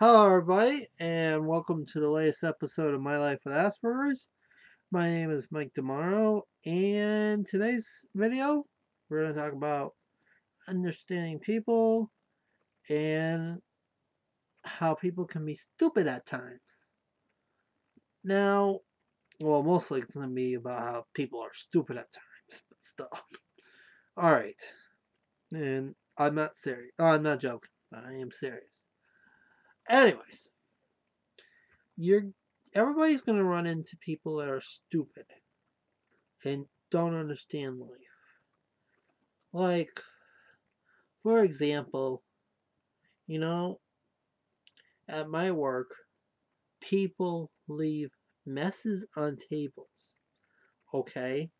Hello, everybody, and welcome to the latest episode of My Life with Asperger's. My name is Mike Demaro, and today's video, we're going to talk about understanding people and how people can be stupid at times. Now, well, mostly it's going to be about how people are stupid at times, but still. Alright, and I'm not serious. Oh, I'm not joking, but I am serious. Anyways, you're everybody's gonna run into people that are stupid and don't understand life. Like, for example, you know, at my work, people leave messes on tables. Okay?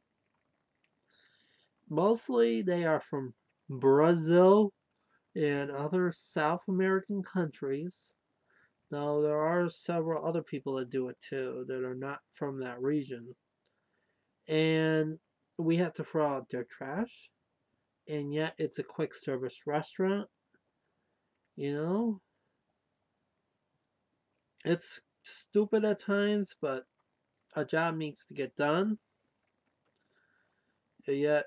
Mostly they are from Brazil and other South American countries. Now, there are several other people that do it too that are not from that region. And we have to throw out their trash, and yet it's a quick service restaurant. You know, it's stupid at times, but a job needs to get done. Yet,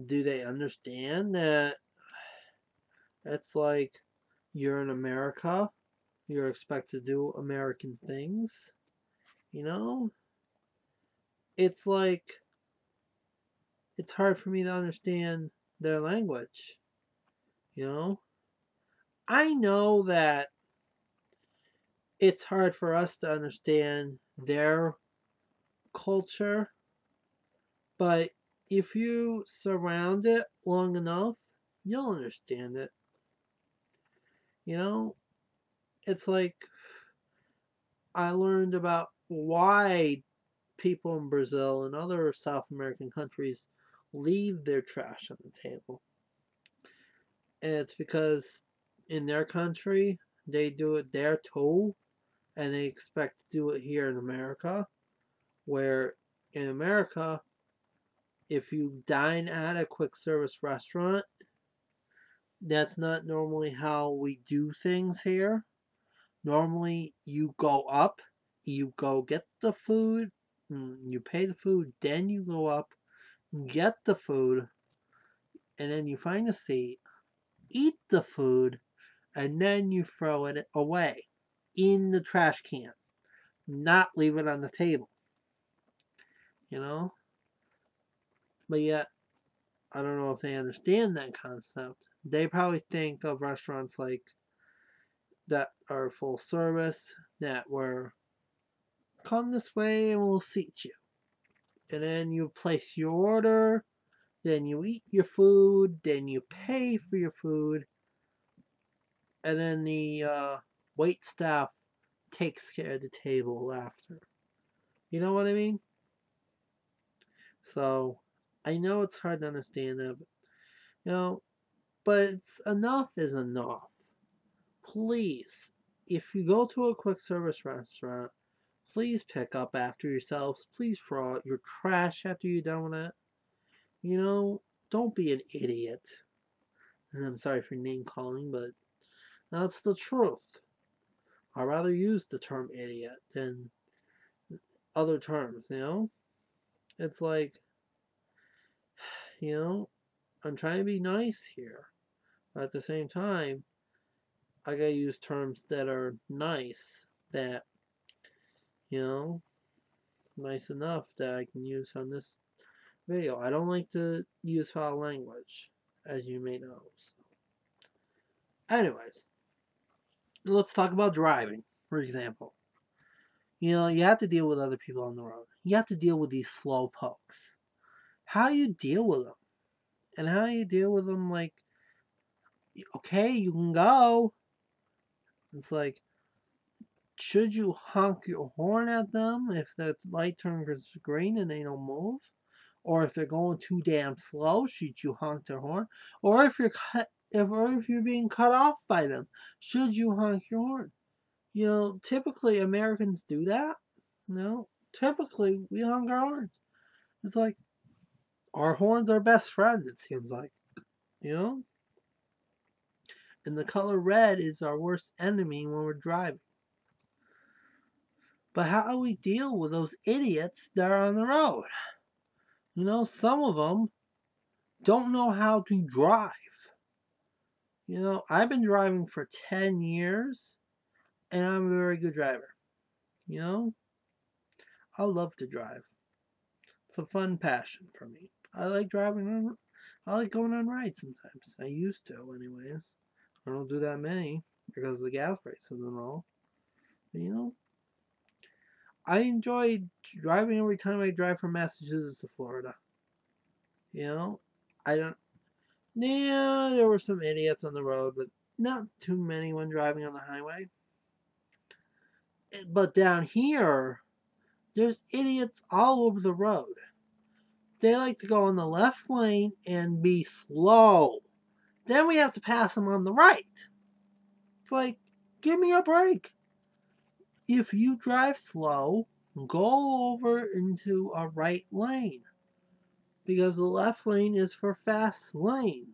do they understand that it's like you're in America, you're expected to do American things? You know, it's like it's hard for me to understand their language. You know, I know that it's hard for us to understand their culture, but if you surround it long enough, you'll understand it. You know, it's like I learned about why people in Brazil and other South American countries leave their trash on the table. And it's because in their country, they do it there too, and they expect to do it here in America, where in America, if you dine at a quick service restaurant, that's not normally how we do things here. Normally, you go up, you go get the food, you pay the food, then you go up, get the food, and then you find a seat, eat the food, and then you throw it away in the trash can, not leave it on the table. You know? But yet, I don't know if they understand that concept. They probably think of restaurants like that are full service, that were come this way and we'll seat you. And then you place your order, then you eat your food, then you pay for your food, and then the wait staff takes care of the table after. You know what I mean? So I know it's hard to understand that, but, you know, but it's, enough is enough. Please, if you go to a quick service restaurant, please pick up after yourselves. Please throw out your trash after you're done with it. You know, don't be an idiot. And I'm sorry for name calling, but that's the truth. I'd rather use the term idiot than other terms, you know? It's like, you know, I'm trying to be nice here. But at the same time, I gotta use terms that are nice, that, you know, nice enough that I can use on this video. I don't like to use foul language, as you may know. So. Anyways, let's talk about driving, for example. You know, you have to deal with other people on the road. You have to deal with these slow pokes. How you deal with them, and how you deal with them, like, okay, you can go. It's like, should you honk your horn at them if the light turns green and they don't move? Or if they're going too damn slow, should you honk their horn? Or if you're being cut off by them, should you honk your horn? You know, typically Americans do that. No, typically we honk our horns. It's like our horns are best friend. It seems like, you know. And the color red is our worst enemy when we're driving. But how do we deal with those idiots that are on the road? Some of them don't know how to drive. I've been driving for 10 years and I'm a very good driver. You know, I love to drive. It's a fun passion for me. I like driving. I like going on rides sometimes. I used to, anyways. I don't do that many because of the gas prices and all. But, I enjoy driving every time I drive from Massachusetts to Florida. I don't. Yeah, there were some idiots on the road, but not too many when driving on the highway. But down here, there's idiots all over the road. They like to go in the left lane and be slow. Then we have to pass them on the right. It's like, give me a break. If you drive slow, go over into a right lane. Because the left lane is for fast lane.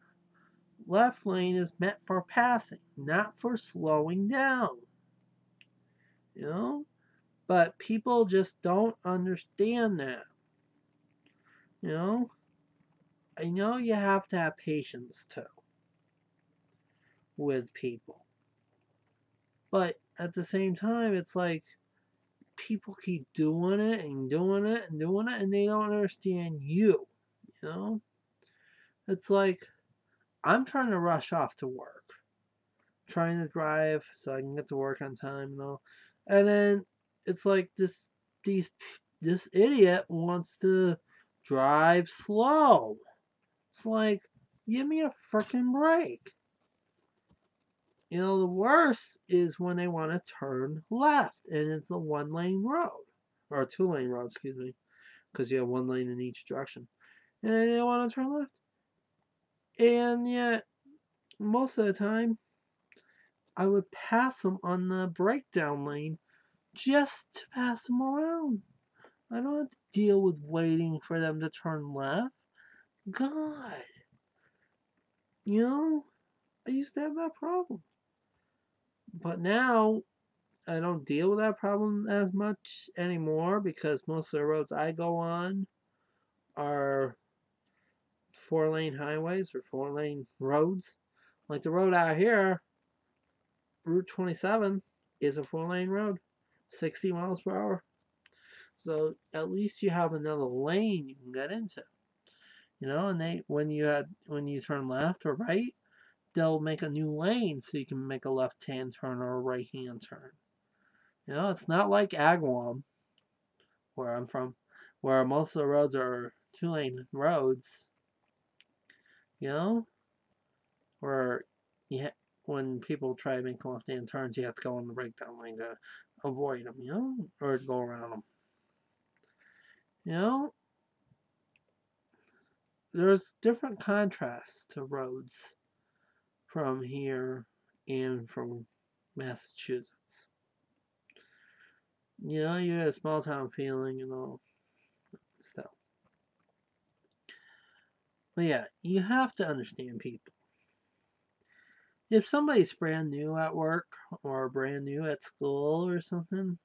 Left lane is meant for passing, not for slowing down. But people just don't understand that. I know you have to have patience too with people. But at the same time, it's like people keep doing it and doing it and doing it and they don't understand you. It's like I'm trying to rush off to work, trying to drive so I can get to work on time and all. And then it's like this idiot wants to drive slow. It's like, give me a freaking break. The worst is when they want to turn left and it's a 1-lane road. Or a 2-lane road, excuse me. Because you have 1 lane in each direction. And they want to turn left. And yet, most of the time, I would pass them on the breakdown lane just to pass them around. I don't have to deal with waiting for them to turn left. God. I used to have that problem. But now, I don't deal with that problem as much anymore because most of the roads I go on are 4-lane highways or 4-lane roads. Like the road out here, Route 27, is a 4-lane road, 60 miles per hour. So at least you have another lane you can get into. And when you turn left or right, they'll make a new lane so you can make a left-hand turn or a right-hand turn. It's not like Agawam, where I'm from, where most of the roads are 2-lane roads. Where when people try to make left-hand turns, you have to go in the breakdown lane to avoid them, or go around them. There's different contrasts to roads from here and from Massachusetts. You get a small town feeling and all stuff. But yeah, you have to understand people. If somebody's brand new at work or brand new at school or something,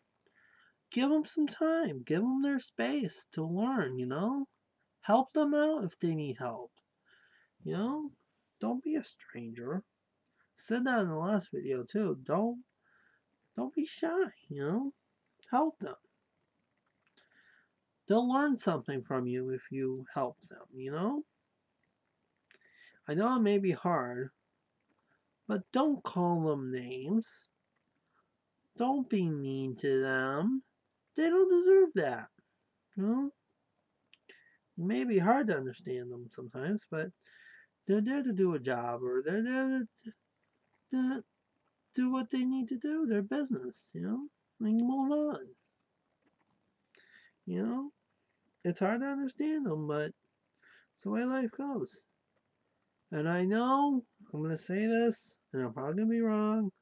give them some time. Give them their space to learn, Help them out if they need help. Don't be a stranger. Said that in the last video too. Don't be shy, Help them. They'll learn something from you if you help them, I know it may be hard, but don't call them names. Don't be mean to them. They don't deserve that. It may be hard to understand them sometimes, but they're there to do a job or they're there to do what they need to do, their business, and move on. It's hard to understand them, but it's the way life goes. And I know I'm going to say this, and I'm probably going to be wrong,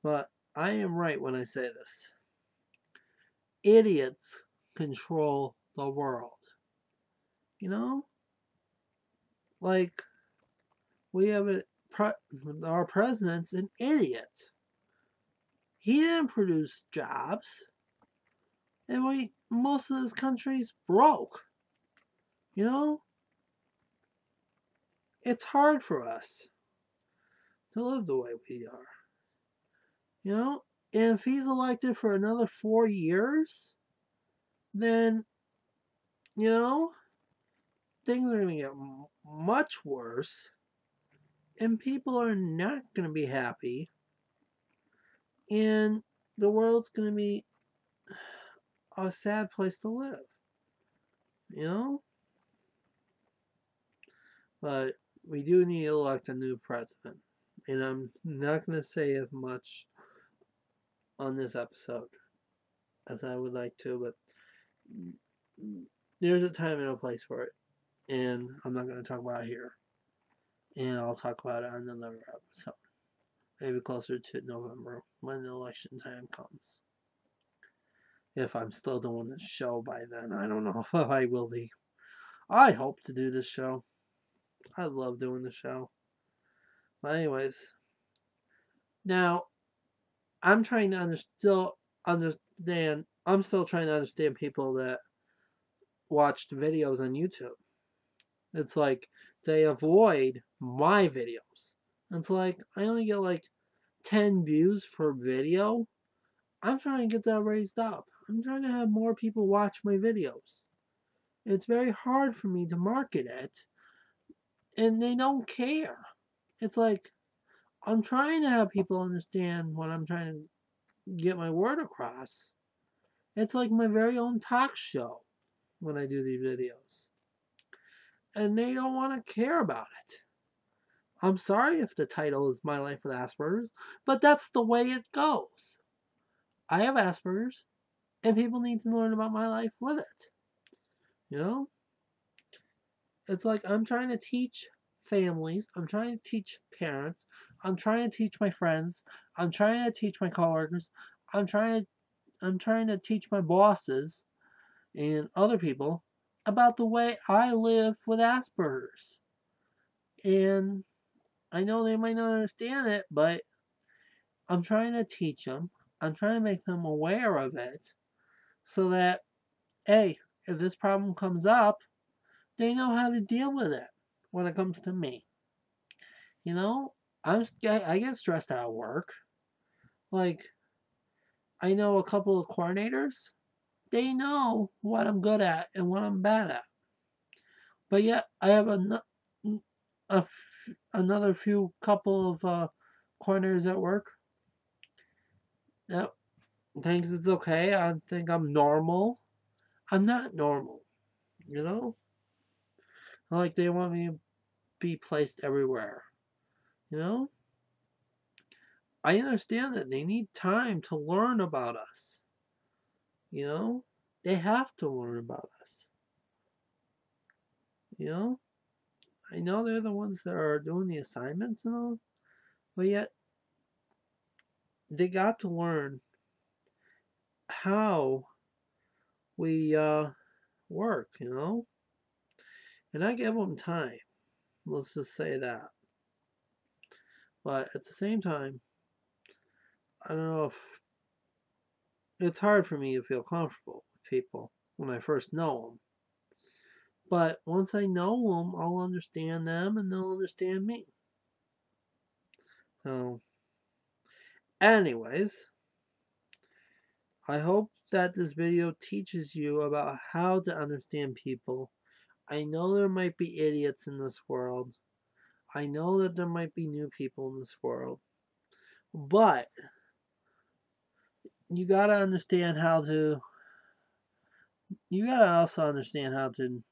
but I am right when I say this. Idiots control the world. Like, we have our president's an idiot. He didn't produce jobs, and most of this country's broke. You know, it's hard for us to live the way we are. You know, and if he's elected for another 4 years, then you know things are going to get much worse, and people are not going to be happy, and the world's going to be a sad place to live. You know, but we do need to elect a new president, and I'm not going to say as much on this episode as I would like to, but there's a time and a place for it, and I'm not going to talk about it here. And I'll talk about it on another episode, maybe closer to November when the election time comes. If I'm still doing this show by then, I don't know if I will be. I hope to do this show. I love doing the show. But anyways, now I'm trying to still understand. I'm still trying to understand people that watched videos on YouTube. It's like they avoid my videos. It's like I only get like 10 views per video. I'm trying to get that raised up. I'm trying to have more people watch my videos. It's very hard for me to market it, and they don't care. It's like I'm trying to have people understand what I'm trying to get my word across. It's like my very own talk show when I do these videos. And they don't want to care about it. I'm sorry if the title is My Life with Asperger's, but that's the way it goes. I have Asperger's, and people need to learn about my life with it. You know? It's like I'm trying to teach families, I'm trying to teach parents, I'm trying to teach my friends, I'm trying to teach my coworkers, I'm trying to teach my bosses and other people about the way I live with Asperger's. And I know they might not understand it, but I'm trying to teach them. I'm trying to make them aware of it so that, hey, if this problem comes up, they know how to deal with it when it comes to me. You know, I get stressed out at work. Like, I know a couple of coordinators, they know what I'm good at and what I'm bad at. But yet, I have another few couple of coordinators at work that thinks it's okay. I think I'm normal. I'm not normal, you know? Like, they want me to be placed everywhere, you know? I understand that they need time to learn about us, you know? They have to learn about us, you know? I know they're the ones that are doing the assignments and all, but yet they got to learn how we work, you know? And I give them time. Let's just say that. But at the same time, I don't know if it's hard for me to feel comfortable with people when I first know them. But once I know them, I'll understand them and they'll understand me. So, anyways, I hope that this video teaches you about how to understand people. I know there might be idiots in this world. I know that there might be new people in this world. But you gotta understand how to. You gotta also understand how to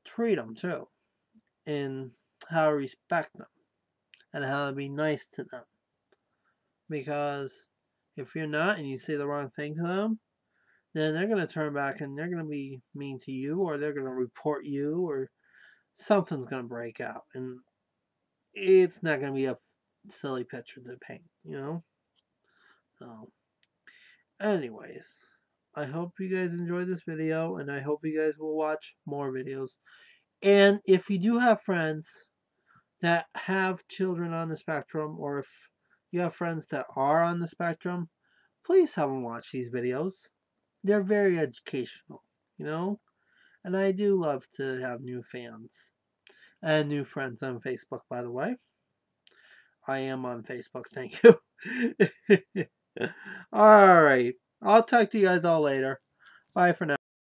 treat them too, and how to respect them, and how to be nice to them. Because if you're not, and you say the wrong thing to them, then they're gonna turn back and they're gonna be mean to you, or they're gonna report you, or something's gonna break out, and it's not gonna be a silly picture to paint, you know. So, anyways, I hope you guys enjoyed this video, and I hope you guys will watch more videos. And if you do have friends that have children on the spectrum, or if you have friends that are on the spectrum, please have them watch these videos. They're very educational, you know? And I do love to have new fans and new friends on Facebook, by the way. I am on Facebook, thank you. All right. I'll talk to you guys all later. Bye for now.